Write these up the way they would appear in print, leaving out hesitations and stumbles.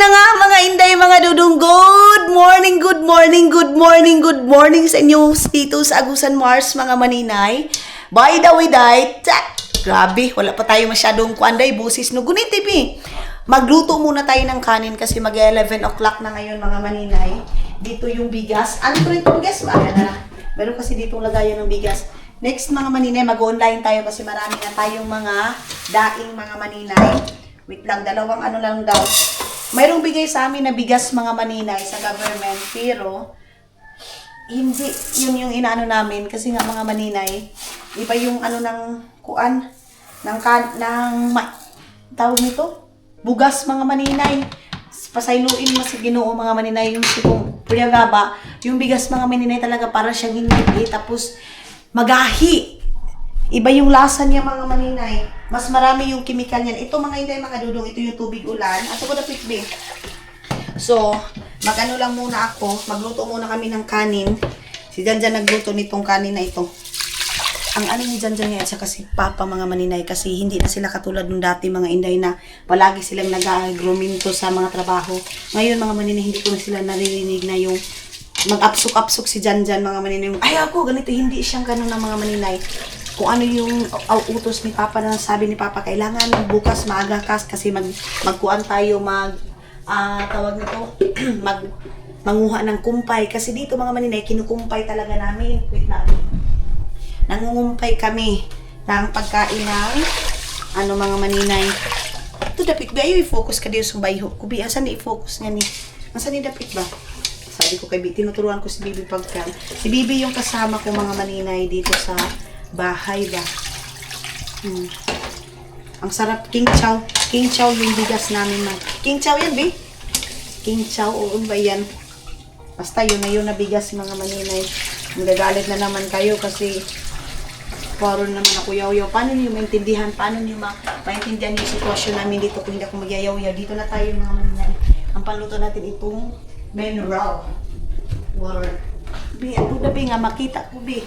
na nga mga inday, mga dudong, good morning, good morning, good morning, good morning sa inyo dito sa Agusan Mars mga maninay. By the way, grabe, wala pa tayo masyadong kuanday, busis no. Gunit TV, magluto muna tayo ng kanin kasi mag-11 o'clock na ngayon mga maninay. Dito yung bigas. Ano ito yung bigas? Ayan na. Meron kasi ditong lagayan ng bigas. Next mga maninay, mag-online tayo kasi marami na tayong mga daing mga maninay. Wait lang, dalawang ano lang daw. Mayroong bigay sa amin na bigas mga maninay sa government, pero hindi yun yung inaano namin kasi nga mga maninay, iba yung ano ng kuan, tawag nito, bugas mga maninay. Pasayluin mo si Ginoo mga maninay yung sipong puyagaba, yung bigas mga maninay talaga para siyang hindi, tapos magahi. Iba yung lasa niya mga maninay. Mas marami yung chemical niyan. Ito mga hindi mga dudong, ito yung tubig ulan. Ato ko na pitbe. So, magano lang muna ako. Magluto muna kami ng kanin. Si Janjan nagluto nitong kanin na ito. Ang ano ni Janjan ngayon, saka si Papa mga maninay, kasi hindi na sila katulad nung dati mga inday na palagi silang nag-agrominto sa mga trabaho. Ngayon mga maninay, hindi ko na sila naririnig na yung mag-apsok-apsok si Janjan mga maninay. Ay ako, ganito, hindi siyang ganun ng mga maninay. Kung ano yung utos ni Papa na sabi ni Papa, kailangan bukas maaga kasi magkuan tayo, tawag nito, manguha ng kumpay. Kasi dito mga maninay, kinukumpay talaga namin. Wait lang. Nangungumpay kami ng pagkain ng mga maninay. Ito dapit ba? Ayaw i-focus ka dito sa bayho. Kubi, asan na i-focus nga ni? Asan ni dapit ba? Sabi ko kay Bibi, tinuturuan ko si Bibi pagka. Si Bibi yung kasama ko mga maninay dito sa bahay ba. Ang sarap, king chow. King chow yung bigas namin man. King chow yan, Bi? King chow, oo ba yan? Basta yun na bigas mga maninay. Magagalit na naman kayo kasi paro naman ako yaw-yaw. Paano niyo maintindihan? Paano niyo maintindihan yung sitwasyon namin dito kung hindi ako magyayaw-yaw? Dito na tayo mga maninay. Ang panluto natin itong mineral water. Bi, ako na Bi nga, makita ko Bi.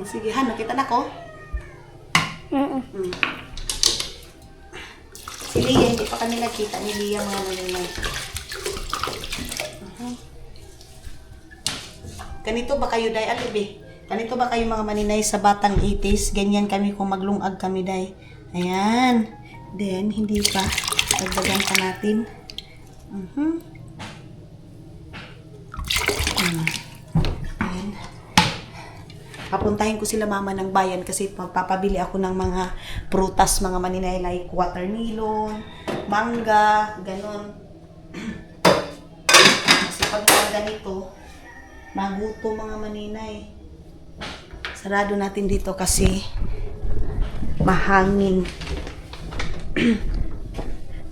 Sige, Han, nakita na ko? Si Lia, hindi pa kami nakita ni Lia mga maninay. Ganito ba kayo, Day? Alibi? Ganito ba kayo mga maninay sa batang 80s? Ganyan kami kung maglungag kami, Day. Ayan. Then, hindi pa. Dagdagan pa natin. Ayan. Papuntahin ko sila mama ng bayan kasi magpapabili ako ng mga prutas, mga maninay, like watermelon, mangga, ganon. Kasi pag mga ganito, maguto mga maninay. Sarado natin dito kasi mahangin.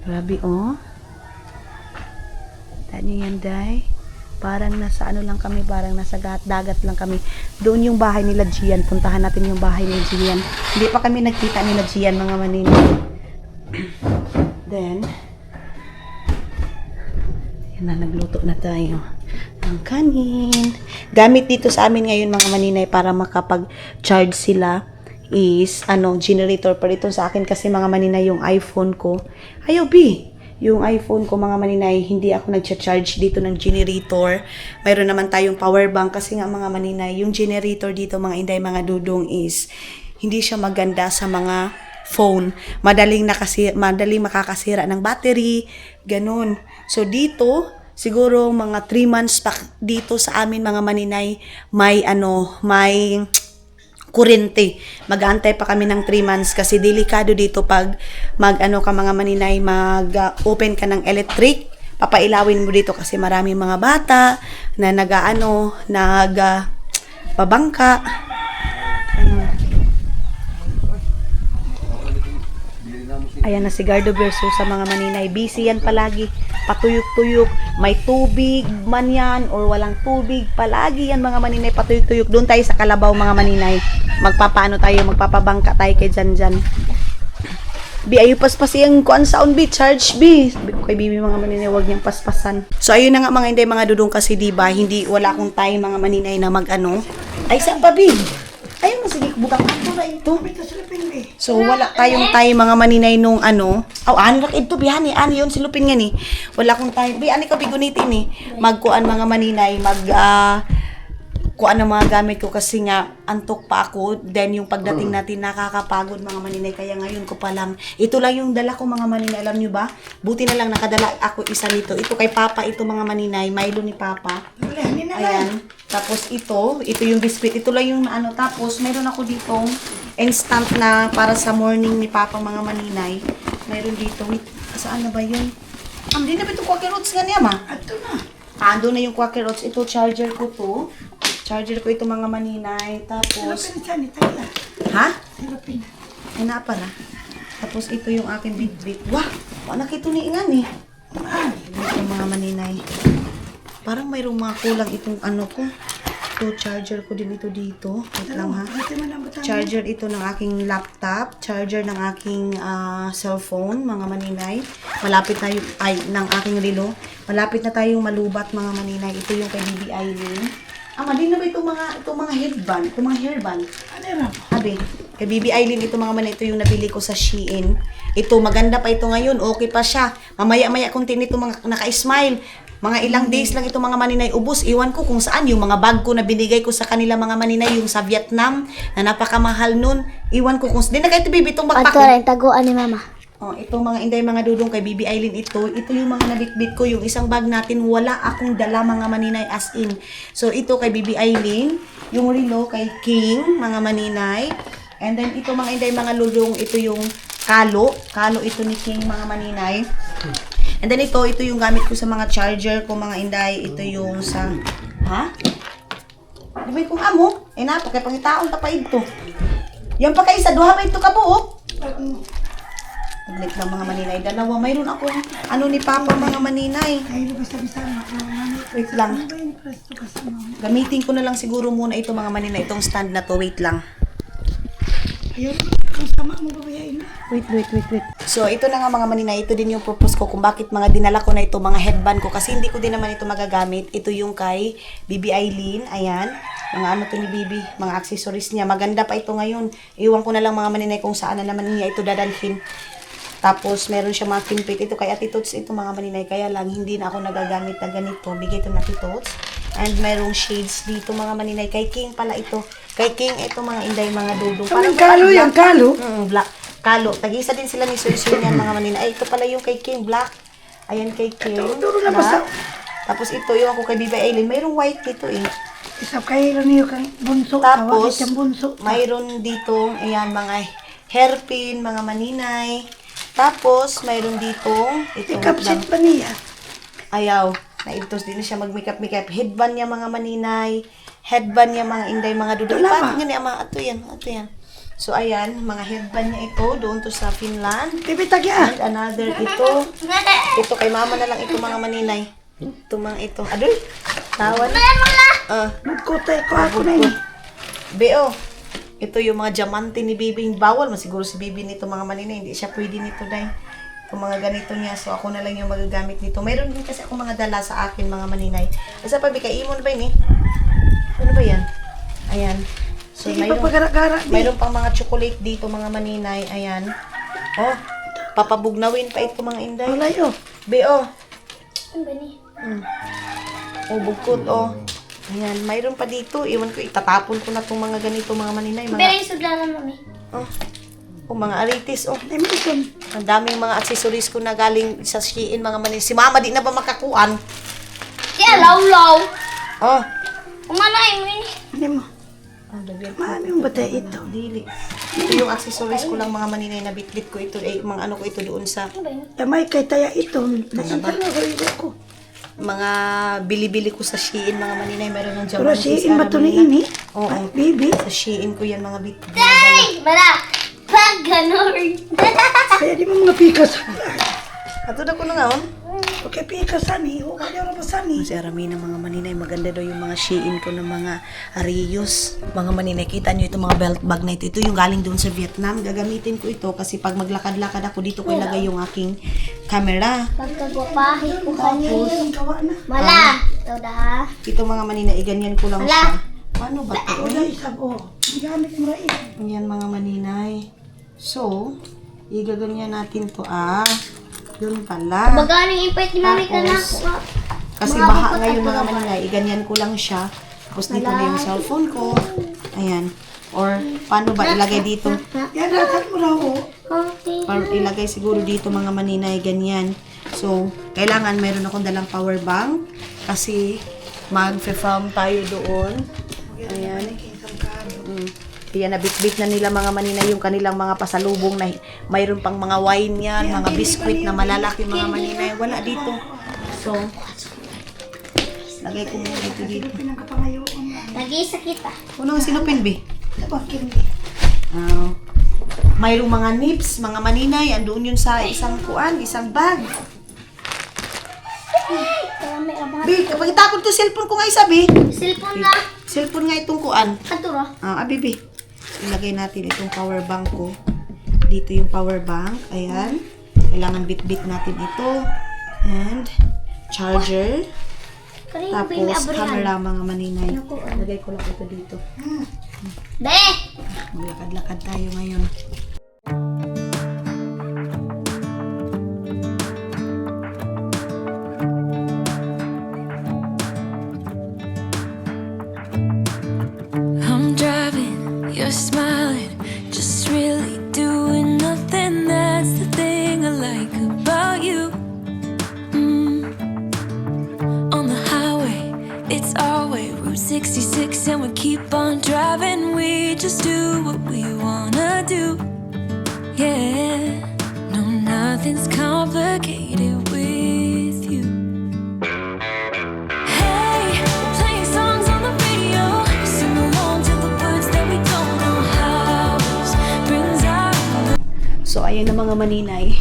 Grabe oh. Tanya yan, Day. Parang nasa ano lang kami, parang nasa dagat lang kami. Doon yung bahay nila Gian. Puntahan natin yung bahay ni Gian. Hindi pa kami nagkita nila Gian mga maninay. Then, yan na, nagluto na tayo ng kanin. Gamit dito sa amin ngayon mga maninay para makapag-charge sila is generator pa dito sa akin kasi mga maninay yung iPhone ko. Ayaw Bi! Yung iPhone ko mga maninay, hindi ako nag-charge dito ng generator. Mayroon naman tayong power bank kasi nga mga maninay, yung generator dito mga inday, mga dudong is hindi siya maganda sa mga phone. Madaling makakasira ng battery, ganun. So dito, siguro mga 3 months pa dito sa amin mga maninay, may kurente. Mag-aantay pa kami ng 3 months kasi delikado dito pag ka mga maninay, mag-open ka ng electric, papailawin mo dito kasi marami mga bata na pabangka. Ayan na si Gardo versus sa mga maninay. Busy yan palagi. Patuyok-tuyok. May tubig man yan or walang tubig. Palagi yan mga maninay. Patuyok-tuyok. Doon tayo sa Kalabaw mga maninay. Magpapabangka tayo kay Janjan. Bi, ayo paspas yung kuan sound Bi. Charge Bi. Sabi ko kay Bibi mga maninay, huwag niyang paspasan. So ayun na nga mga hindi, mga dudong kasi diba, wala akong time mga maninay na Ay, saan pa Bi? Ayun na, sige, bukang ato na ito. Ito sila pinili. So, wala tayong tayo mga maninay nung ano. Ani rak ito, bihani. Ani yun, silupin nga ni. Wala kong tayo. Bihani ka, bigunitin ni. Magkuan mga maninay, kuan ang mga gamit ko kasi nga antok pa ako. Then yung pagdating natin nakakapagod mga maninay. Kaya ngayon ko pa lang. Ito lang yung dala ko mga maninay. Alam nyo ba? Buti na lang nakadala ako isa nito. Ito kay Papa, ito mga maninay. Milo ni Papa. Ayan. Tapos ito yung biscuit. Ito lang yung ano. Tapos mayroon ako ditong instant na para sa morning ni Papa mga maninay. Mayroon dito. Saan na ba yun? Di na ba ito Quaker Oats nga niya ma? Ato na. Ando na yung Quaker Oats. Ito charger ko to. Charger ko ito mga maninay. Tapos, Silupin siya ni Tala. ha? Silupin. Ay na pala. Tapos ito yung aking bit-bit. Wah! Anak ito ni Ingan eh. Ito mga maninay. Parang mayroong mga kulang itong ano ko. Ito, charger ko din ito dito. Wait lang ha. Charger ito ng aking laptop. Charger ng aking cellphone, mga maninay. Malapit na yung, ng aking relo. Malapit na tayong malubat, mga maninay. Ito yung kay Bibi Aileen. Mali na ba itong mga headband? Itong mga hairband? Ano yan? Abi, kay Bibi Aileen, ito mga maninay. Ito yung nabili ko sa Shein. Ito, maganda pa ito ngayon. Okay pa siya. Mamaya-maya kung tinito mga naka-smile. Mga ilang days lang ito mga maninay ubos. Iwan ko kung saan yung mga bag ko na binigay ko sa kanila mga maninay. Yung sa Vietnam na napakamahal nun. Iwan ko kung saan. Di na kayo ito, Bibi, itong backpack. Ato rin, taguan ni Mama. Oh, ito mga inday mga dudong kay Bibi Aileen ito. Ito yung mga nabitbit ko. Yung isang bag natin, wala akong dala mga maninay as in. So, ito kay Bibi Aileen. Yung relo kay King, mga maninay. And then, ito mga inday mga dudong, ito yung kalo. Kalo ito ni King, mga maninay. And then, ito yung gamit ko sa mga charger ko, mga inday. Ito yung sa... Ha? Di ba kung amo? Nato, kay pangitaon pa ito. Yan pa kay isa, duha ba ito ka buok? Paglit lang mga maninay. Dalawa. Mayroon ako ano ni Papa mga maninay. Ay, basta-basta. Wait lang. Gamitin ko na lang siguro muna ito mga maninay. Itong stand na to. Wait lang. Ayun, kung sama mo babayain na. Wait. So, ito na nga mga maninay. Ito din yung purpose ko kung bakit mga dinala ko na ito, mga headband ko. Kasi hindi ko din naman ito magagamit. Ito yung kay Bibi Aileen. Ayan. Mga ano to ni Bibi. Mga accessories niya. Maganda pa ito ngayon. Iwan ko na lang mga maninay kung saan na naman niya ito dadalhin. Tapos, meron siya mga kinpit. Ito kay Ate Tots, ito mga maninay. Kaya lang, hindi na ako nagagamit na ganito. Bigay ito na Ate Tots. And merong shades dito mga maninay. Kay King pala ito. Kay King, ito mga inday, mga dudong. Ang kalo yan, kalo. Black. Kalo. Tag-isa din sila ni Suy niyan mga maninay. Ay, ito pala yung kay King, black. Ayan kay King. Duro na black. basta. Tapos ito yung ako kay Bibi Aileen. Mayroong white dito eh. Isa kayo niyo kang bunso. Tapos, tawagin siyang bunso. mayroon dito, ayan, mga hairpin, mga maninay. Tapos, mayroon dito, ito Ikapsit pa niya. ayaw, naitos din siya mag-makeup. Headband niya mga maninay. Headband niya mga inday, mga dudong. Wala Ipatin ba? niya ama, ato yan. So, ayan, mga headband niya ito, doon to sa Finland. Bibitag ya. And another, ito kay mama na lang ito mga maninay. Ito mga ito. Adoy, tawan. Nagkutay ko ako na yun. Beo, ito yung mga diamante ni Bibi. Bawal man siguro si Bibi nito mga maninay. Hindi siya pwede nito dahil itong mga ganito niya. So ako na lang yung magagamit nito. Mayroon din kasi ako mga dala sa akin mga maninay. Asa pa Bika, imon ba yun eh? Ano ba yan? Ayan. So Sige pa pagara-gara. mayroon pang mga chocolate dito mga maninay. Ayan. Oh, papabugnawin pa ito mga inday. Wala yun. Beo. Ano ba ni? Oh, bugkot oh. Ayan, mayroon pa dito. Iwan ko, itatapon ko na itong mga ganito, mga maninay. Pero Mga, yung sudlanan, Mami. mga aritis, oh. Ay, Milton. Ang daming mga accessories ko na galing sa Shein, mga maninay. Si Mama, di na ba makakuan? Kaya law-law. Oh. Umalay mo yun. Ano mo? Mami yung batay ito. Dili. Ito yung accessories ko lang, mga maninay, na bitbit ko ito. Eh, mga ano ko ito doon sa Ano ba yun? Damay kay taya ito. Nasita na ko. mga bili-bili ko sa Shein, mga maninay. Meron ng Pero diamantes. si Imba to ni ini. Oo. Ay, baby. Sa Shein ko yan, mga bitbit. Ay! Mala! Pag ganun. Kaya di mo mga pikas. Ato na ko na nga, oh. Okay, pikas ani. O, kaya na ba sani? Si Arami ng mga maninay, maganda daw yung mga Shein ko ng mga Arius. Mga maninay, kita nyo itong mga belt bag na ito. Ito yung galing doon sa Vietnam. Gagamitin ko ito kasi pag maglakad-lakad ako dito ko ilagay yung aking camera. Pagkagwapahe ko kanina. Ang kawa na. Mala! Ito da. Ito mga maninay, ganyan ko lang Wala. siya. Paano ba to? Wala isang gamit mo rin. Ayan mga maninay. So, igaganyan natin to Yun pala. Magaling ipait ni mami ka na. Tapos, kasi baha ngayon mga maninay, iganyan ko lang siya. Tapos dito na yung cellphone ko. Ayan. Or, paano ba ilagay dito? Yan, rakat mo raw. Or ilagay siguro dito mga maninay, ganyan. So, kailangan mayroon akong dalang power bank. Kasi, mag-film tayo doon. Ayan. Kaya nabitbit na nila mga maninay yung kanilang mga pasalubong na mayroon pang mga wine yan, mga biskwit na malalaki mga maninay. Wala dito. So, lagay ko muna dito. Pinagkapangayoon na. Nag-iisa kita. Unang sinupin, B? Tabakin mo. Mayroong mga nips, mga maninay, andoon yun sa isang bag. Karami abang. B, kapag itakot ko cellphone ko nga isa, B. Cellphone na. Cellphone nga itong kuan. Katuro. B. Ilagay natin itong power bank ko. Dito yung power bank. Ayan. Kailangan bit-bit natin ito. And charger. Kanina ba yung Tapos abrihan? camera mga maninay. Lagay ko lang ito dito. Be! Maglakad-lakad tayo ngayon. I'm driving, you're smiling, just really doing nothing. That's the thing I like about you. On the highway, it's our way, Route 66, and we keep on driving. We just do what we wanna do. Yeah, no, nothing's complicated with you. Hey, playing songs on the radio, sing along to the words that we don't know how. Brings out. So, ayan na mga maninay.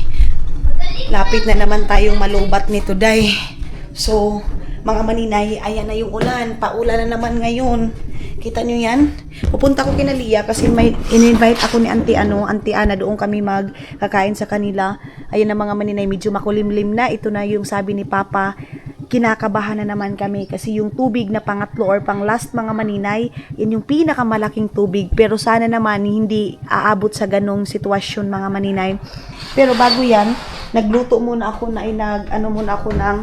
Lapit na naman tayong malubat nito, day. So, mga maninay, ayan na yung ulan. Paulan na naman ngayon. Kita nyo yan? Pupunta ko kina Lia kasi may in-invite ako ni Auntie Ana, doon kami magkakain sa kanila. Ayan na mga maninay, medyo makulimlim na. Ito na yung sabi ni Papa, kinakabahan na naman kami kasi yung tubig na pangatlo or pang last mga maninay, yun yung pinakamalaking tubig. Pero sana naman hindi aabot sa ganong sitwasyon mga maninay. Pero bago yan, nagluto muna ako ng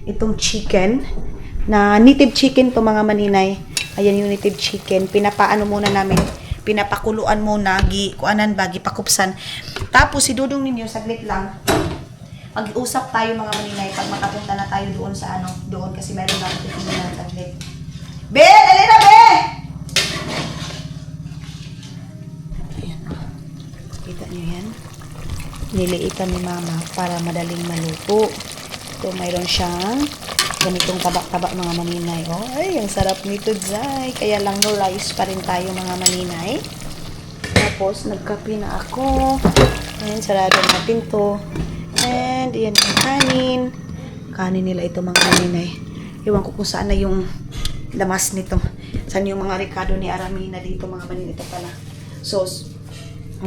itong chicken na native chicken to mga maninay. Ayan yung native chicken. Pinapakuluan muna, gipakupsan. Tapos idudong ninyo, saglit lang. Mag-usap tayo mga maninay pag makapunta na tayo doon kasi meron na ako titingnan saglit. Be! Dali na, Be! Ayan. Kita nyo yan? Niliitan ni Mama para madaling maluto. So, mayroon siyang ganitong tabak-tabak mga maninay. Oh, ay, ang sarap nito, Zay. Kaya lang no rice pa rin tayo mga maninay. Tapos, nagkape na ako. Ayan, sarado natin to. And, yan yung kanin. Kanin nila ito mga maninay. Iwan ko kung saan na yung lamas nito. Saan yung mga rekado ni Aramina dito mga maninay. Ito pala. So,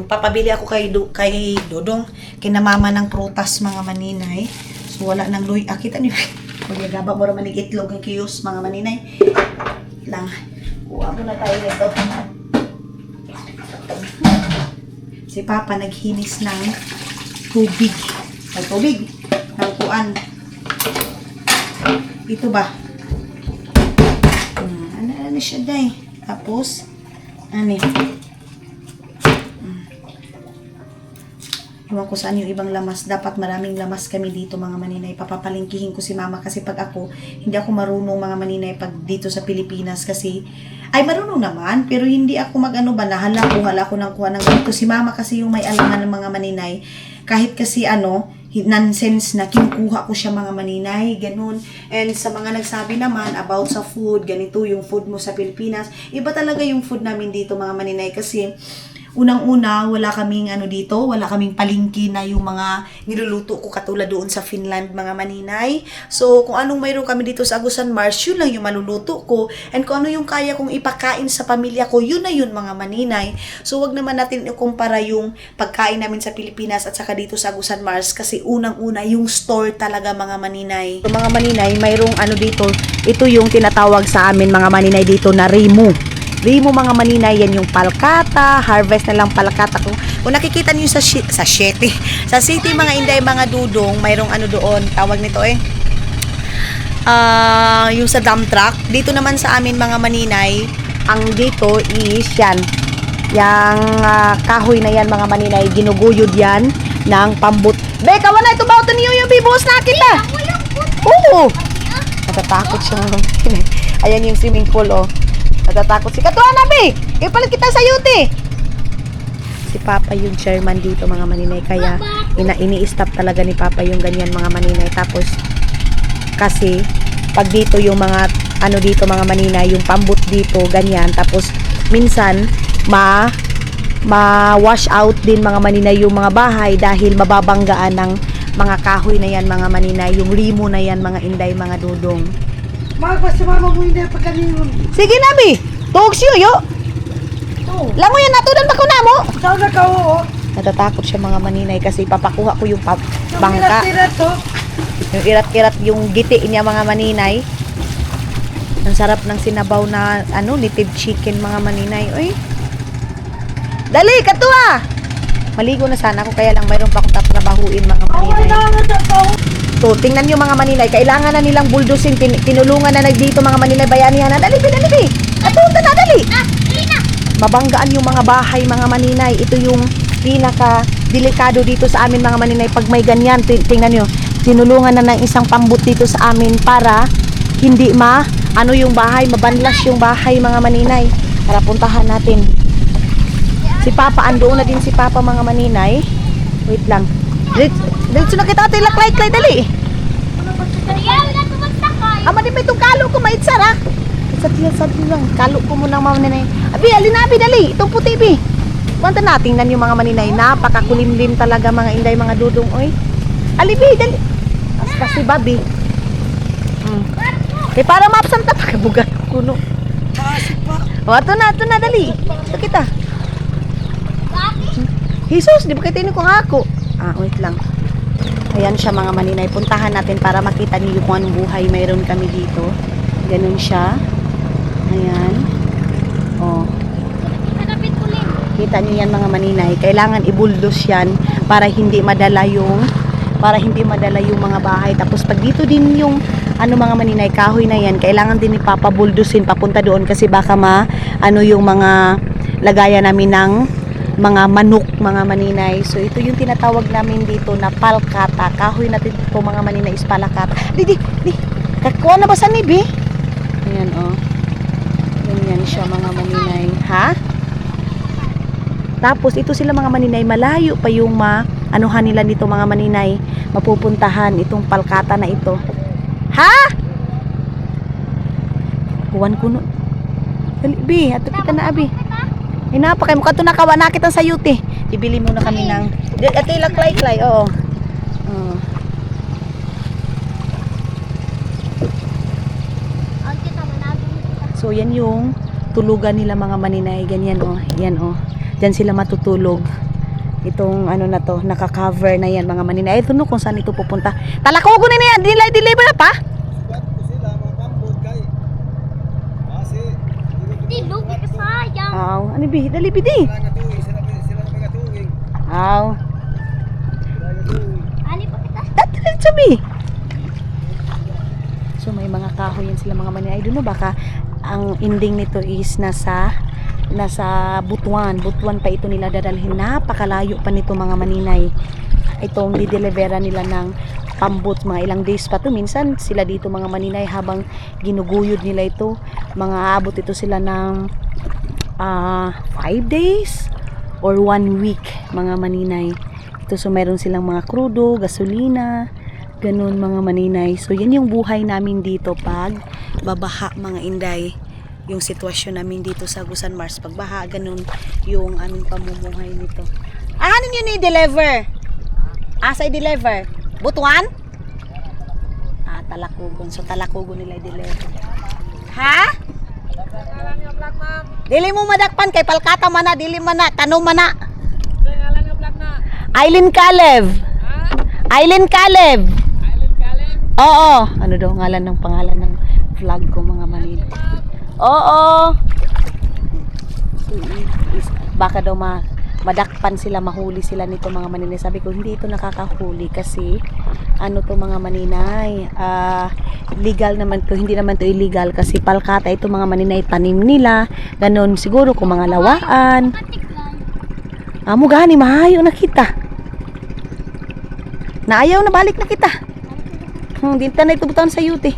papabili ako kay Dodong. Kina Mama ng prutas mga maninay. So, wala nang luy. Kita niyo. Magyagaba mo naman ng itlog ng kiyos, mga maninay. Lang. Kuha mo na tayo nito. Si Papa naghinis ng tubig. Ay, tubig. Ng kuan. Ito ba? Ano siya, day? Tapos, Iwan ko saan yung ibang lamas. Dapat maraming lamas kami dito mga maninay. Papapalingkihin ko si Mama kasi pag ako, hindi ako marunong mga maninay pag dito sa Pilipinas kasi, ay marunong naman, pero hindi ako nahala ko ng kuha ng ganito. Si Mama kasi yung may alangan ng mga maninay. Kahit kasi nonsense na kinukuha ko siya mga maninay, ganun. And sa mga nagsabi naman about sa food, ganito yung food mo sa Pilipinas. Iba talaga yung food namin dito mga maninay kasi unang-una, wala kaming ano dito, wala kaming palingki na yung mga niluluto ko katulad doon sa Finland, mga maninay. So, kung anong mayroon kami dito sa Agusan Mars, yun lang yung maluluto ko. And kung ano yung kaya kong ipakain sa pamilya ko, yun na yun, mga maninay. So, wag naman natin ikumpara yung pagkain namin sa Pilipinas at saka dito sa Agusan Mars kasi unang-una yung store talaga, mga maninay. So, mga maninay, mayroong ano dito, ito yung tinatawag sa amin mga maninay dito na Rimu. Rimu, mga maninay, yan yung palkata, harvest na lang palkata. Kung nakikita niyo sa city, sa city mga inday, mga dudong, mayroong ano doon, tawag nito yung sa dump truck. Dito naman sa amin mga maninay, ang dito is yan, yung kahoy na yan mga maninay, ginuguyod yan ng pambut. Beka, wala ito ba ito niyo yung bibuhos na kita? Oo! Natatakot siya mga maninay. Ayan yung swimming pool, oh. Natatakot si Katuan, Abi! Ipalit kita sa yuti! Si Papa yung chairman dito, mga maninay. Kaya, ini-stop talaga ni Papa yung ganyan, mga maninay. Tapos, kasi, pag dito yung mga, ano dito, mga maninay, yung pambut dito, ganyan. Tapos, minsan, ma-wash out din, mga maninay, yung mga bahay dahil mababanggaan ng mga kahoy na yan, mga maninay. Yung limo na yan, mga inday, mga dudong. Magpas si mama mo hindi pagkaningon. Sige na, Bi. Tuog siyo, yo. Lang mo yan, natudan ba ko na mo? Saan na ka oo? Natatakot siya, mga maninay, kasi papakuha ko yung Yung bangka. tirat to. Yung irat-irat yung giti niya, mga maninay. Ang sarap ng sinabaw na, native chicken, mga maninay. Uy. Dali, Katuwa! Maligo na sana ako, kaya lang mayroon pa akong tatrabahuin, mga maninay. So, tingnan nyo, mga maninay, kailangan na nilang buldusin, tinulungan na dito, mga maninay, bayanihan na, dali, Katuwa na, dali! Mabanggaan yung mga bahay, mga maninay. Ito yung pinaka-delikado dito sa amin, mga maninay. Pag may ganyan, tingnan nyo, tinulungan na ng isang pambut dito sa amin para hindi yung bahay, mabanlas yung bahay, mga maninay. Para puntahan natin. Si Papa, andoon na din si Papa, mga maninay. Wait lang. Diretso na kita, ate, laklay, dali. Ama, di ba itong kalo ko, maitsara. Sa lang, kalo ko muna, mga maninay. Abi, alin na, Abi, dali. Itong puti, Abi. Kuwanta na, tingnan yung mga maninay. Napakakulimlim talaga, mga inday, mga dudong. Oy. Alibi, dali. As kasi, Babi. Para mapsan ta, pagkabugan ko, kuno. O, ato na, dali. Ito kita. Jesus, di ba kayo tinigong ako? Wait lang. Ayan siya, mga maninay. Puntahan natin para makita niyo kung anong buhay mayroon kami dito. Ganun siya. Ayan. Oh. Kita niyo yan, mga maninay. Kailangan ibuldos yan para hindi madala yung mga bahay. Tapos pag dito din yung mga maninay, kahoy na yan, kailangan din ipapabuldusin papunta doon kasi baka yung mga lagayan namin ng mga manok, mga maninay. So, ito yung tinatawag namin dito na palkata. Kahoy natin ito, mga maninay, is palkata. Di. Kakuha na ba sa nibi? Ayan, oh. Ganyan siya, mga maninay. Ha? Tapos, ito sila, mga maninay, malayo pa yung anuhan nila nito, mga maninay. Mapupuntahan itong palkata na ito. Ha? Kuwan ko no. Dali, Bi. Ato kita na, Abi. Ay, napakay mo ka ito nakawa na kitang sayuti. Ibili muna kami ng ito ilang klay, oo. So, yan yung tulugan nila, mga maninay. Ganyan, oh. Yan, oh. Diyan sila matutulog. Itong na to, naka-cover na yan, mga maninay. Ito no, kung saan ito pupunta. Talakaw ko na yan. Deliver na pa? Ano bi? Dali bi di. Dali sabi. So may mga kahoy yan sila, mga maninay. Doon baka ang ending nito is nasa Butuan pa ito nila dadalhin. Napakalayo pa nito, mga maninay. Itong didelivera nila ng pambot, mga ilang days pa to. Minsan sila dito, mga maninay, habang ginuguyod nila ito, mga abot ito sila ng 5 days or 1 week, mga maninay. Ito, so meron silang mga krudo, gasolina, ganun, mga maninay. So yan yung buhay namin dito pag babaha, mga inday. yung sitwasyon namin dito sa Agusan Mars. Pagbaha, ganun yung aming pamumuhay nito. Ahanin yun i-deliver? Asa i-deliver? Butuan? Talakugon. So talakugon nila i-deliver. Ha? Dili mo madakpan kay palkata man na, dili man na, tanong man na. Aileen Caleb. Aileen Caleb. Oo. Ano daw ngalan ng pangalan ng vlog ko mga manila? Oo. Baka daw madakpan sila, mahuli sila nito mga maninay. Sabi ko, hindi ito nakakahuli kasi ano to mga maninay, legal naman to, hindi naman to illegal kasi palkata ito mga maninay, tanim nila, ganun siguro kung mga lawaan. Amo gani, mahayo na kita. Naayaw na balik na kita. Dinta na ito butan sa yuti.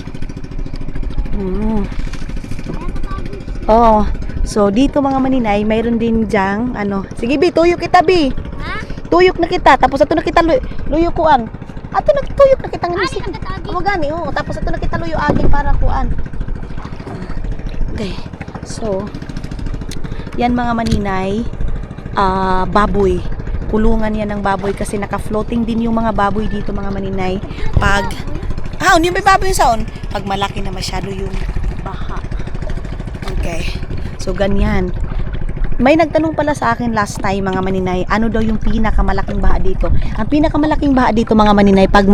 Oh. So, dito mga maninay, mayroon din dyang, sige bi, tuyok kita bi. Tuyok na kita, tapos ato na kita luyo kuan. Ato na tuyok na kita ng musik. Amo gani, tapos ato na kita luyo agi para kuan. Okay. So, yan mga maninay, baboy. Kulungan yan ng baboy kasi naka-floating din yung mga baboy dito mga maninay. Pag, hindi may baboy saon. Pag malaki na masyado yung baha. Okay. So, ganyan. May nagtanong pala sa akin last time mga maninay, ano daw yung pinakamalaking baha dito? Ang pinakamalaking baha dito mga maninay, pag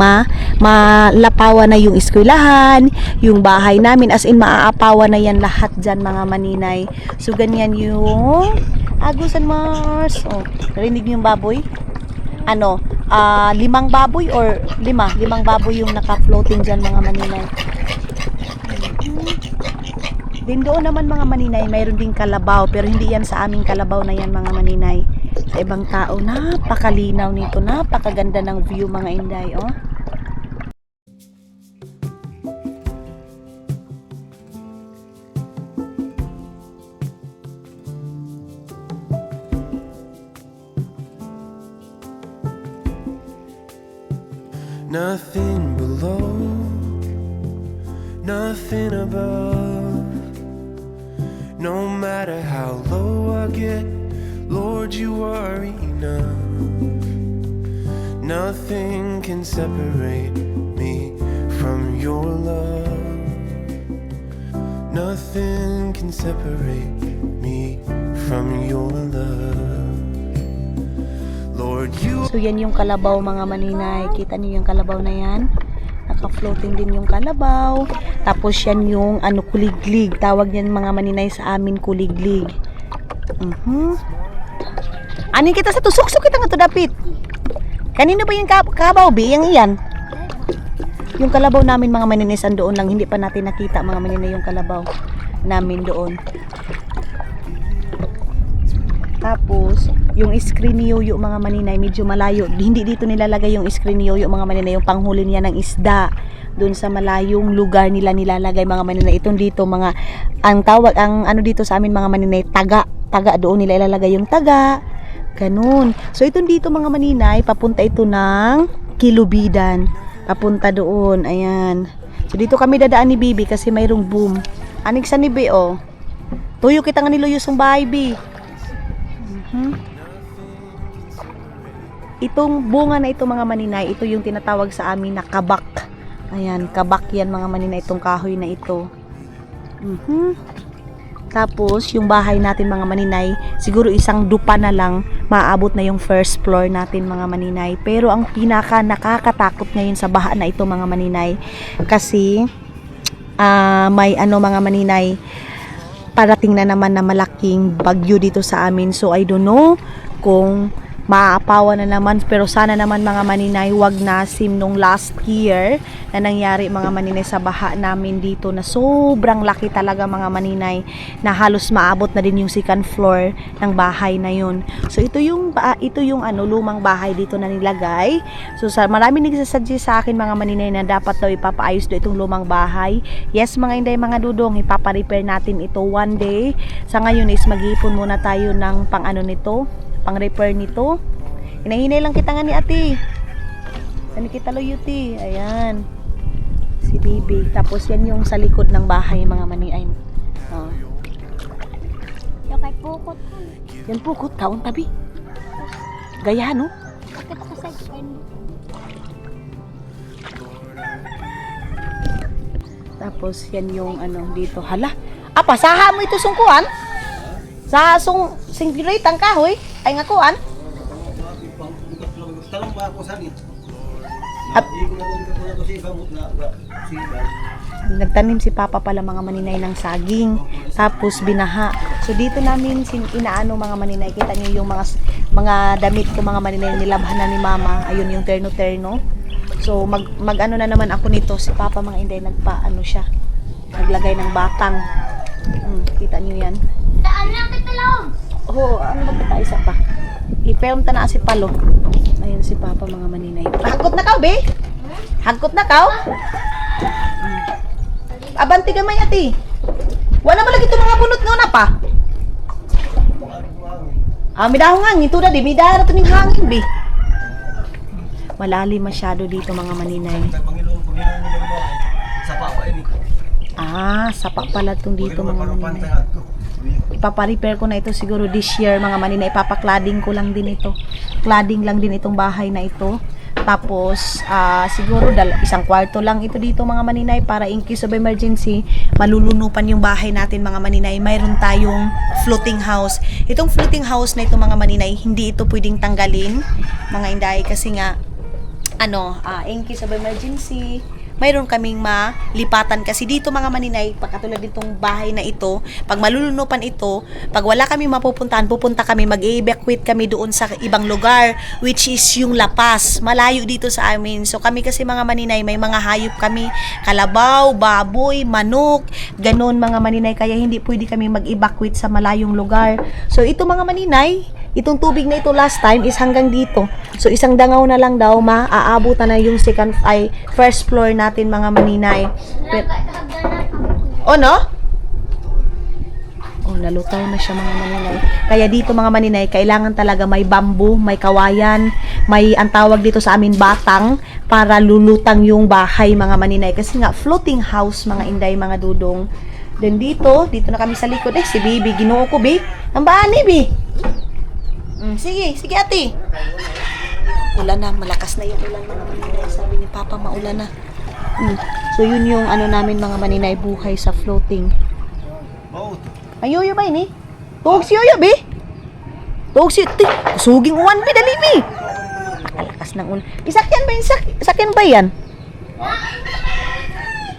malapawan na yung eskwelahan, yung bahay namin, as in maaapawan na yan lahat dyan mga maninay. So, ganyan yung Agusan Mars. Oh, narinig niyo yung baboy? 5 baboy or 5 baboy yung naka-floating dyan mga maninay. Din doon naman mga maninay, mayroon ding kalabaw, pero hindi yan sa aming kalabaw na yan mga maninay. Sa ibang tao, napakalinaw nito, napakaganda ng view mga inday, oh. Nothing below, nothing above. No matter how low I get, Lord, you are enough. Nothing can separate me from your love. Nothing can separate me from your love. Lord, you. So yan yung kalabaw mga maninay. Kita niyo yung kalabaw na yan? Naka-floating din yung kalabaw. Tapos yan yung kuliglig. Tawag yan mga maninay sa amin, kuliglig. Anin kita sa tusok-sok kita nga to dapit. Kanino ba yung kabaw bi? Yang iyan. Yung kalabaw namin mga maninay doon lang. Hindi pa natin nakita mga maninay yung kalabaw namin doon. Tapos, yung screen ni Yoyo mga maninay, medyo malayo. Hindi dito nilalagay yung screen ni Yoyo mga maninay, yung panghuli niya ng isda. Doon sa malayong lugar nila nilalagay mga maninay. Itong dito mga, ang tawag, ang dito sa amin mga maninay, taga. Taga, doon nila ilalagay yung taga. Ganun. So, itong dito mga maninay, papunta ito ng Kilubidan. Papunta doon. Ayan. So, dito kami dadaan ni Bibi kasi mayroong boom. Anig sa ni Bi, oh. Tuyo kita nga niluyos yung bahay, Bi. Itong bunga na ito mga maninay, ito yung tinatawag sa amin na kabak. Ayan, kabak yan mga maninay, itong kahoy na ito. Tapos yung bahay natin mga maninay, siguro isang dupa na lang maaabot na yung first floor natin mga maninay. Pero ang pinaka nakakatakot ngayon sa baha na ito mga maninay, kasi may mga maninay, parating na naman na malaking bagyo dito sa amin. So I don't know kung maaapawan na naman, pero sana naman mga maninay wag na sim nung last year na nangyari mga maninay sa baha namin dito na sobrang laki talaga mga maninay na halos maabot na din yung second floor ng bahay na yun. So ito yung lumang bahay dito na nilagay. So marami nagsasuggest sa akin mga maninay na dapat daw ipapaayos do itong lumang bahay. Yes mga inday mga dudong, ipaparepair natin ito one day. Sa ngayon is mag-iipon muna tayo ng pang-repair nito. Hinahinay lang kita nga ni ate. Saan kita loyuti? Ayan. Si Bibi. Tapos yan yung sa likod ng bahay mga maninay. Pukot ko. Yan pukot, kaon tabi. Gaya, no? Bakit ako sa akin? Tapos, yan yung ano, dito. Hala, pasaha mo ito sungkuan? Sa singgrate ang kahoy? Ay nga kuan? Talong ba ako sa dito? At- Hindi ko na kasi ibang na siba. Nagtanim si Papa pala mga maninay ng saging, tapos binaha. So dito namin inaano mga maninay, kita niyo yung mga damit ko mga maninay nilabhan na ni Mama. Ayun yung terno-terno. So mag ano na naman ako nito, si Papa mga Inday nagpaano siya. Naglagay ng batang. Kita niyo yan. Daan lang kita lang. Oh, ano ba kita isa pa? I-film ta na si Palo. Ayun si Papa mga maninay. Hagkot na ka, be? Hagkot na ka? Abanti gamay ati. Wala mo lagi ito mga bunot nga na pa. Midahong hangin. Ito na di, midahara ito ng hangin, be. Malalim masyado dito mga maninay. Panginoon nila ba? Sa papa ini. Sapa pala itong dito mga maninay. Ipapa-repair ko na ito siguro this year mga maninay. Ipapa-cladding ko lang din ito. Cladding lang din itong bahay na ito. Tapos, siguro isang kwarto lang ito dito mga maninay para in case of emergency, malulunupan yung bahay natin mga maninay. Mayroon tayong floating house. Itong floating house na ito mga maninay, hindi ito pwedeng tanggalin mga Inday kasi nga, in case of emergency, mayroon kaming malipatan kasi dito mga maninay, pagkatulad ditong bahay na ito, pag malulunupan ito, pag wala kami mapupuntahan, pupunta kami, mag-evacuate kami doon sa ibang lugar, which is yung Lapas, malayo dito sa amin. So kami kasi mga maninay, may mga hayop kami, kalabaw, baboy, manok, ganon mga maninay, kaya hindi pwede kami mag-evacuate sa malayong lugar. So ito mga maninay, itong tubig na ito last time is hanggang dito. So isang dangaw na lang daw maaabutan na yung first floor natin mga maninay. No? Nalutaw na siya mga maninay. Kaya dito mga maninay, kailangan talaga may bamboo, may kawayan, may ang tawag dito sa amin batang para lulutang yung bahay mga maninay. Kasi nga floating house mga Inday, mga dudong. Then dito na kami sa likod. Si Bibi, ginoo ko, Bi. Ang baani, Bi. Sige ate. Ulan na, malakas na yung ulan mga maninay. Sabi ni Papa, maulan na. So yun yung namin mga maninay, buhay sa floating. Ay, yoyo ba ini? Tuog si yoyo, Bi. Tuog si, suging uwan, Bi, dali, Bi. Malakas ng ulan. Isakyan ba yun? Sakyan ba yan?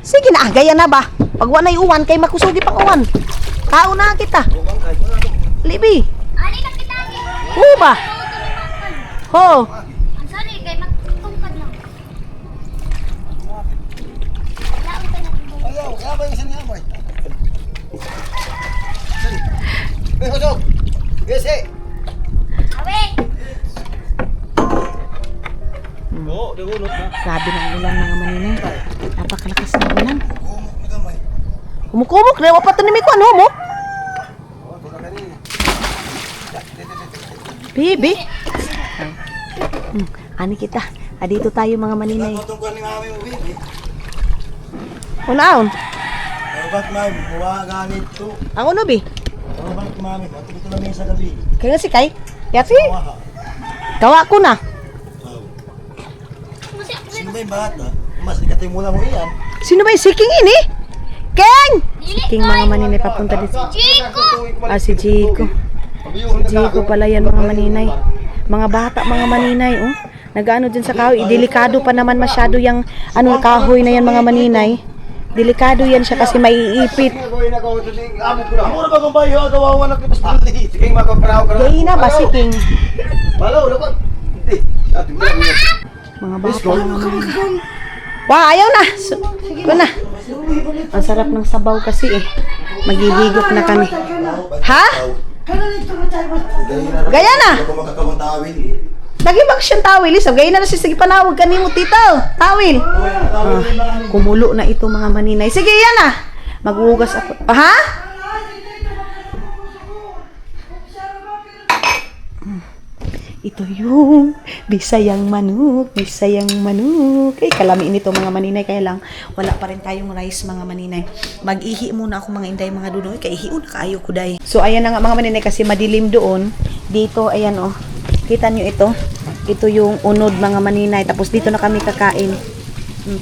Sige na, gaya na ba? Pag wanay uwan, kay makusugi pang uwan. Kauna kita. Libi. Ani na kita. Ba? Ho. Ang sorry, kay magtungkad lang. Laon ka na. Ayaw, ba yung isang yamoy? May kusog! Yes, Awe! Oo, dagulot na. Grabe ng ulan mga maninay. Napakalakas ng ulan. Kumok na gamay. Kumukumok na. Wapat ni Miko. Ano mo? Bibi. Ani kita. Dito tayo mga maninay. Natutong ka ni mami mo, baby. Unaon. Ba't mami, buwa ganit to. Ang uno, Bi. Ba't mami, ba't ito lang sa gabi? Kaya nga si Kay. Yati. Waha. Gawa ko na. Sino ba yung bata? Mas likatay mula mo iyan. Sino ba yung si King ini? King! Si King mga maninay papunta dito. Chico! Si Chico. Si Chico pala yan mga maninay. Mga bata, mga maninay, oh. Nag-ano dyan sa kahoy. Delikado pa naman masyado yung kahoy na yan mga maninay. Delikado yan siya kasi may iipit. Amuro ba kung bayo agawawa na kipastali? Sige, magpapraw ka na. Gay na ba si King? Balo, dapat. Mga bata, mga maninay. Wah, ayaw na. Ito na. Ang sarap ng sabaw kasi eh. Maghihigop na kami. Ha? Gaya na. Ako magkakawang tawil eh. Nagibag siyang tawil. Gaya na sige panawag ka ni mo, tito. Tawil. Kumulo na ito mga maninay. Sige, yan na. Maghugas ako. Ha? Ito yung Bisayang manok, Bisayang manok. Ay, kalami nito mga maninay, kaya lang wala pa rin tayong rice mga maninay. Mag-ihi muna ako mga inday, mga dudoy, kaya ihi na kayo ko day. So, ayan na nga mga maninay, kasi madilim doon. Dito, ayan oh. Kita nyo ito? Ito yung unod mga maninay. Tapos dito na kami kakain.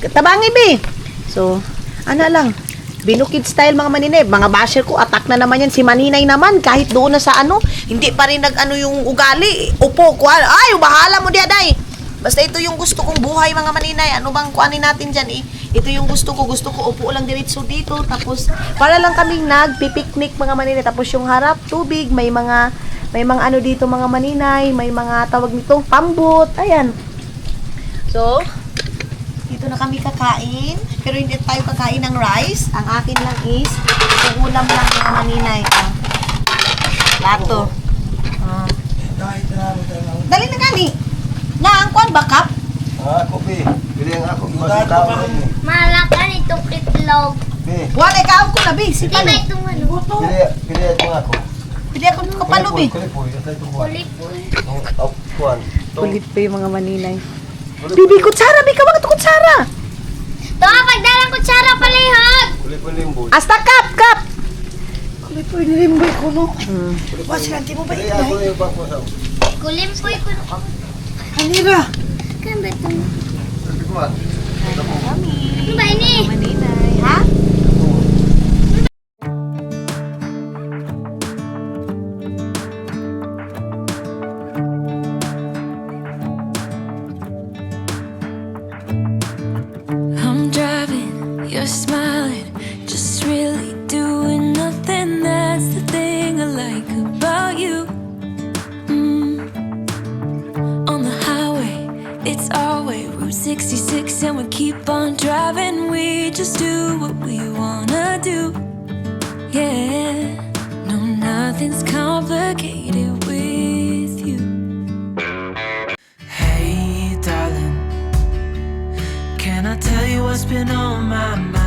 Tabangi, be! So, ano lang. Binukid style mga maninay. Mga basher ko, attack na naman yan. Si maninay naman, kahit doon na sa ano, hindi pa rin nag-ano yung ugali. Upo, kuha. Ay, bahala mo diya, day. Basta ito yung gusto kong buhay mga maninay. Ano bang kuhanin natin dyan eh? Ito yung gusto ko. Gusto ko upo lang diretso dito. Tapos, para lang kaming nagpipiknik mga maninay. Tapos yung harap, tubig. May mga ano dito mga maninay. May mga tawag nito, pambot. Ayan. So, dito na kami kakain. Pero hindi tayo kakain ng rice. Ang akin lang is, ulam lang mga maninay. Lato. Dali na gani. Na, ang kuwan bakap? Ako, be. Pili ang ako. Masang tao. Malakan itong itlog. Be. Wala, ikaw ko na, be. Si Di ba Palo. itong ano? Pili itong ako. Pili ako ng kapalo, be. Kulipoy. Ito itong kuwan. Kulipoy. Kuwan. Kulit pa yung mga maninay. Bibi, kutsara, be. Kawag ito kutsara. Ito, pagdalang kutsara palihog. Kulipoy limboy. Hasta kap. Kulit pa yung nilimboy ko, no? Wasilanti mo ba Pili ako na yung bangko sa. Kulimpoy ko. Hanira. Kan ba itong? Sabi ko ah. Ano ba ini? Maninay, ha? I'm driving, you're smiling, just really doing nothing. That's the thing I like about you. On the highway, it's our way, Route 66, and we keep on driving. We just do what we wanna do. Yeah, no, nothing's complicated with you. Hey, darling. Can I tell you what's been on my mind?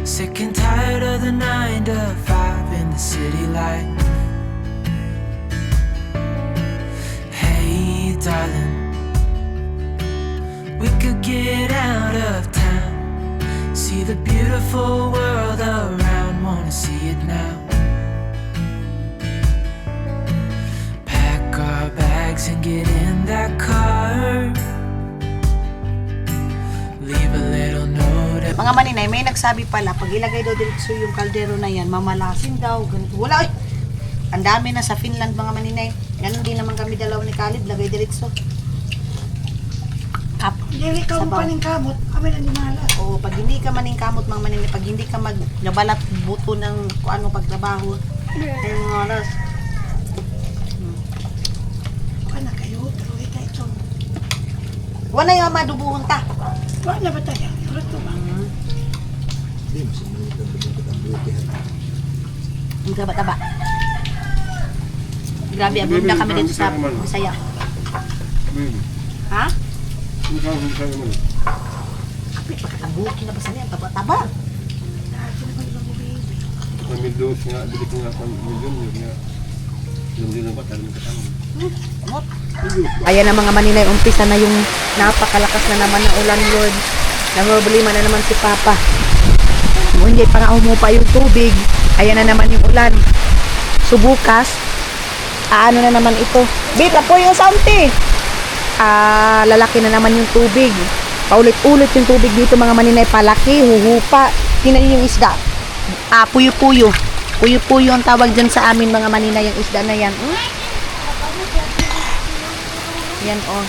Sick and tired of the 9 to 5 in the city life. Hey, darling, we could get out of town, see the beautiful world around, wanna see it now. Pack our bags and get in that car. Leave a little note. Mga maninay, may nagsabi pala, pag ilagay daw diretso yung kaldero na yan, mamalasin daw, ganito. Wala, ang dami na sa Finland mga maninay. Ganun din naman kami dalawa ni Khalid, lagay diretso. Kap. Dili ka mo paningkamot, kami na nimalas. Oo, pag hindi ka maningkamot mga maninay, pag hindi ka magnabalat buto ng kung ano pagtrabaho, ay mga oras. Baka na kayo, pero ito ito. Wala yung madubuhon ta. Wala ba tayo? Urot ko ba? Ang taba-taba. Grabe, abunda kami dito sa Bisaya. Ha? Kapit, pagkatabukin na ba sa niya? Taba-taba. Kami dos nga, dili ko nga milyon nga. Yung na ba tayo katang. Ayan na mga maninay, umpisa na yung napakalakas na naman ng ulan, Lord. Namroblema na naman si Papa. Hindi pa nga umupa yung tubig. Ayan na naman yung ulan. So bukas, ano na naman ito. Bita po yung saunti. Lalaki na naman yung tubig. Paulit-ulit yung tubig dito mga maninay. Palaki, huhupa. Tingnan yung isda. Puyo-puyo. Puyo-puyo ang tawag dyan sa amin mga maninay. Yung isda na yan. Yan oh.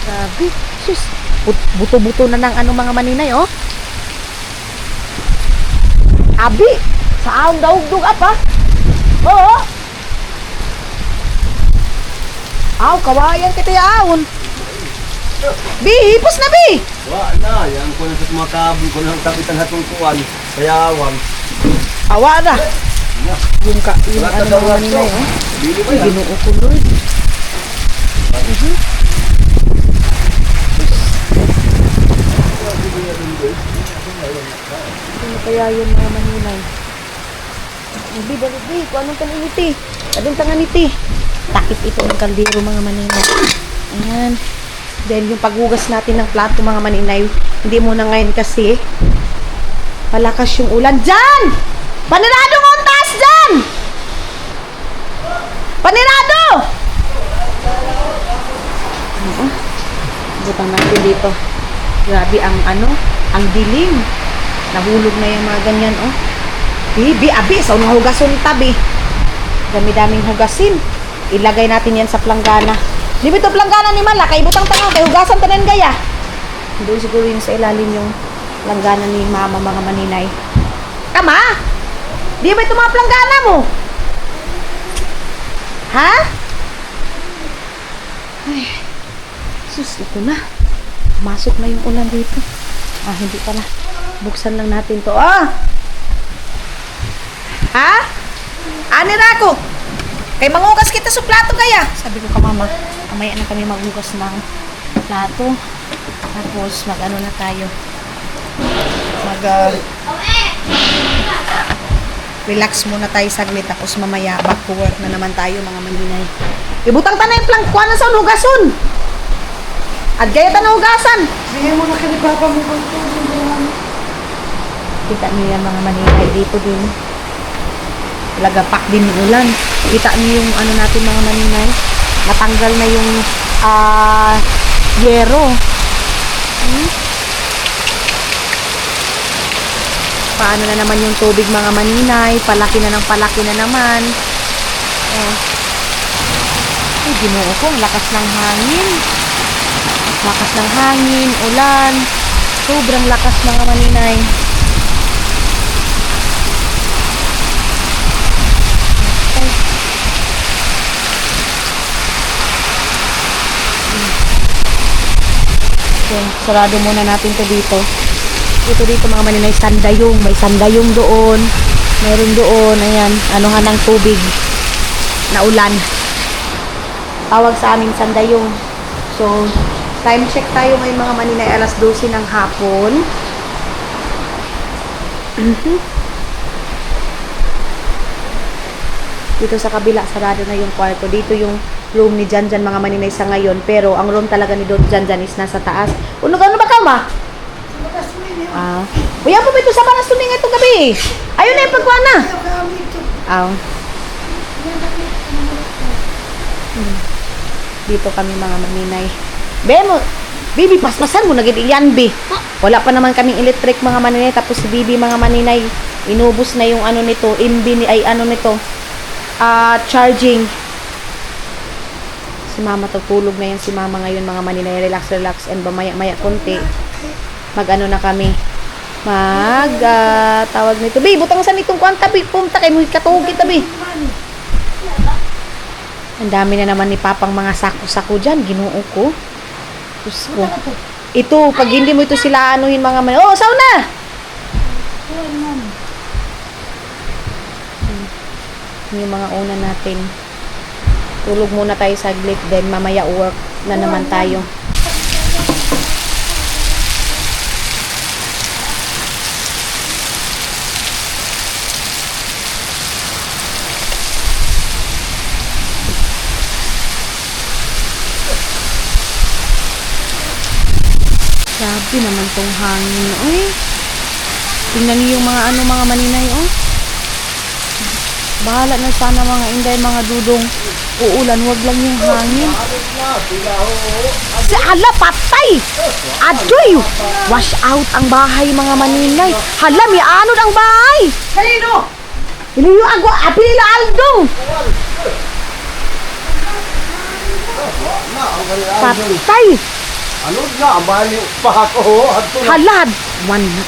Grabe. Sus. Buto-buto na ng ano mga maninay oh. Abi. Saan daw-dug apa? Oo. Aw, kawayan kita yaon. Bi, hipos na bi. Wa na, yan ko na sa mga kabul ko nang tapitan hatong kuwan. Kayawan. Awa na. Yung ano mga maninay oh. Dili ba Ay, yan? Ginoo ko Lord. Ano kaya yun mga maninay? Bi, kung anong tanong iti? Anong tangan iti? takip ito ng kaldero mga maninay. Ayan. Then yung paghugas natin ng plato mga maninay, hindi muna ngayon kasi malakas yung ulan. Diyan! Panirado mo ang taas dyan! Panirado! Oo. Butang natin dito. Grabe ang ang dilim. Nahulog na yung mga ganyan, oh. Bibi, abi, sa unang hugason tabi. Dami-daming hugasin. Ilagay natin yan sa planggana. Di ba ito planggana ni Mala? Kay butang tanong, kay hugasan tanan gaya. Doon siguro yung sa ilalim yung planggana ni Mama, mga maninay. Kama? Di ba ito mga planggana mo? Ha? Ay, sus, ito na. Masok na yung ulan dito. Hindi pala. Buksan lang natin to. Ha? Anira ako. Kay mangugas kita sa plato kaya. Sabi ko ka mama, mamaya na kami maghugas ng plato. Tapos mag-ano na tayo. Relax muna tayo saglit. Tapos mamaya back to work na naman tayo mga maninay. Ibutang tanay yung plangkuan sa hugason. At gaya na hugasan. Bigyan mo na ka ni Papa mo ba ito? Kita niyo yan mga maninay dito din. Lagapak din yung ulan. Kita niyo yung natin mga maninay. Natanggal na yung yero. Paano na naman yung tubig mga maninay? Palaki na naman. Ay, Ginoo ko, ang lakas ng hangin. Lakas ng hangin, ulan. Sobrang lakas mga maninay. So, sarado muna natin to dito. Ito dito mga maninay, sandayong. May sandayong doon. Meron doon. Ayan, anuhan ng tubig na ulan. Tawag sa amin sandayong. So, time check tayo ngayon mga maninay, alas 12 ng hapon. Dito sa kabila, sarado na yung kwarto. Dito yung room ni Janjan mga maninay sa ngayon. Pero ang room talaga ni Janjan is nasa taas. Ano ba ka ma? Uya po ba ito sa panasuning ito gabi? Ayun na yung pagkuha na. Dito kami mga maninay. Bibi, paspasan mo na gid yan, Bi. Wala pa naman kaming electric mga maninay. Tapos si Bibi mga maninay, inubos na yung nito, charging. Si Mama tutulog na yan si Mama ngayon mga maninay. Relax and maya konti. Na kami. Tawag nito. Bi, butang sa nitong kwanta, Bi. Pumta kay mo katugit, Bi. Ang dami na naman ni Papang mga sako-sako dyan. Ginoo ko. Diyos ko. Ito, pag hindi mo ito sila anuhin mga maninay. Oh, sauna! Yung mga una natin. Tulog muna tayo saglit, then mamaya work na naman tayo. Grabe naman tong hangin. Uy, tingnan niyo yung mga mga maninay, oh. Bahala na sana mga inday, mga dudong. Uulan, wag lang yung hangin. Hala, patay! Adoy! Wash out ang bahay, mga maninay. Hala, may anod ang bahay. Kanino? Iliyo ako, apila Aldong. Patay! Ano na, bali pa ako. Halad! One na.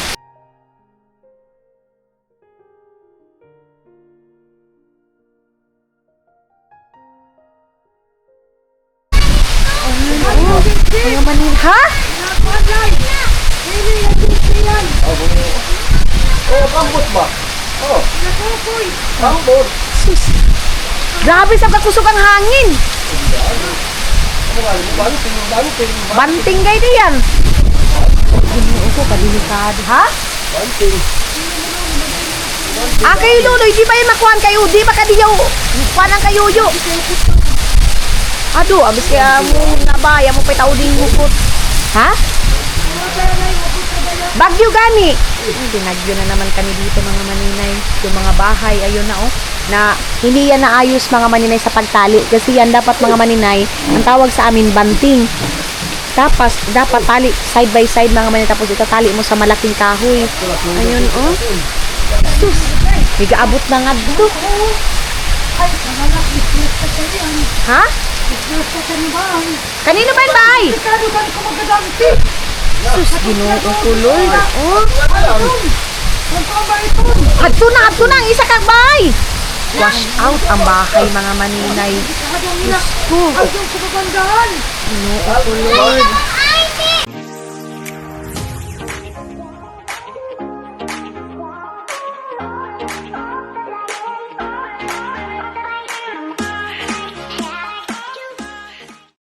Mga manin, ha? Kambot ba? Kambot. Sus. Grabe sa kakusok ang hangin. Banting kayo diyan. Ginoo ko, kadelikado. Ha? Banting. Kayo luloy, di ba yung makuhan kayo? Di ba kadiyaw? Kuhan ang kayuyo. Ado, abis kaya mo nabaya mo pa'y tao din hukot. Ha? Bagyo gani. Binagyo na naman kami dito mga maninay. Yung mga bahay, ayun na oh. Na hindi yan naayos mga maninay sa pagtali. Kasi yan dapat mga maninay, ang tawag sa amin banting. Tapos, dapat tali side by side mga maninay. Tapos itatali mo sa malaking kahoy. Ayun oh. Sus, may gaabot na nga dito. Ha? Kanino ba yung bahay? Sus, ginoo ko, Lord. Oh. Hadto na ang isa kang bahay. Wash out ang bahay, mga maninay. Diyos ko. Ginoo ko, Lord.